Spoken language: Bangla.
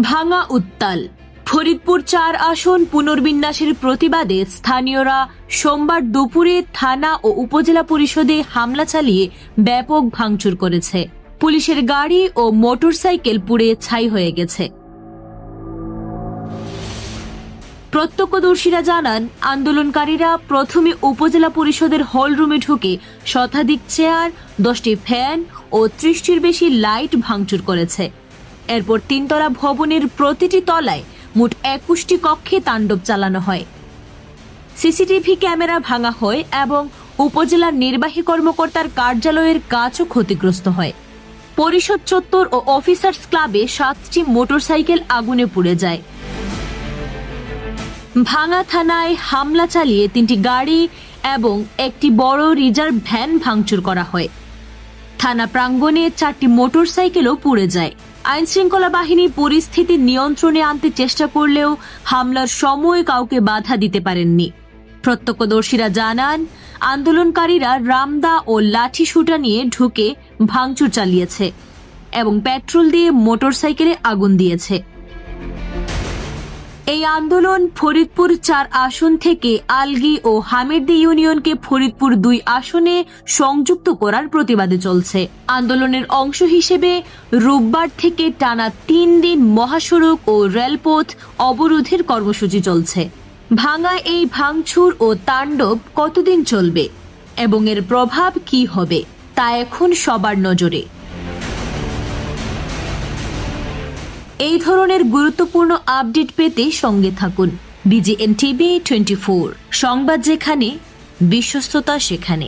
ভাঙা উত্তাল। ফরিদপুর ৪ আসন পুনর্বিন্যাসের প্রতিবাদে স্থানীয়রা সোমবার দুপুরে থানা ও উপজেলা পরিষদে হামলা চালিয়ে ব্যাপক ভাঙচুর করেছে। পুলিশের গাড়ি ও মোটরসাইকেল পুড়ে ছাই হয়ে গেছে। প্রত্যক্ষদর্শীরা জানান, আন্দোলনকারীরা প্রথমে উপজেলা পরিষদের হলরুমে ঢুকে শতাধিক চেয়ার, 10টি ফ্যান ও 30টির বেশি লাইট ভাঙচুর করেছে। এরপর 3 তলা ভবনের প্রতিটি তলায় মোট 21টি কক্ষে তাণ্ডব চালানো হয়। সিসিটিভি ক্যামেরা ভাঙা হয় এবং উপজেলার নির্বাহী কর্মকর্তার কার্যালয়ের কাজও ক্ষতিগ্রস্ত হয়। পরিষদ চত্বর ও অফিসার্স ক্লাবে 7টি মোটরসাইকেল আগুনে পুড়ে যায়। ভাঙা থানায় হামলা চালিয়ে 3টি গাড়ি এবং একটি বড় রিজার্ভ ভ্যান ভাঙচুর করা হয়। থানা প্রাঙ্গণে 4টি মোটরসাইকেলও পুড়ে যায়। আইনশৃঙ্খলা বাহিনী পরিস্থিতি নিয়ন্ত্রণে আনতে চেষ্টা করলেও হামলার সময় কাউকে বাধা দিতে পারেননি। প্রত্যক্ষদর্শীরা জানান, আন্দোলনকারীরা রামদা ও লাঠি সুটা নিয়ে ঢুকে ভাঙচুর চালিয়েছে এবং পেট্রোল দিয়ে মোটরসাইকেলে আগুন দিয়েছে। এই আন্দোলন ফরিদপুর 4 আসন থেকে আলগী ও হামিরদী ইউনিয়নকে ফরিদপুর 2 আসনে সংযুক্ত করার প্রতিবাদে চলছে। আন্দোলনের অংশ হিসেবে রোববার থেকে টানা 3 দিন মহাসড়ক ও রেলপথ অবরোধের কর্মসূচি চলছে। ভাঙা এই ভাঙচুর ও তাণ্ডব কতদিন চলবে এবং এর প্রভাব কি হবে তা এখন সবার নজরে। এই ধরনের গুরুত্বপূর্ণ আপডেট পেতে সঙ্গে থাকুন BGN TV 24, সংবাদ যেখানে, বিশ্বস্ততা সেখানে।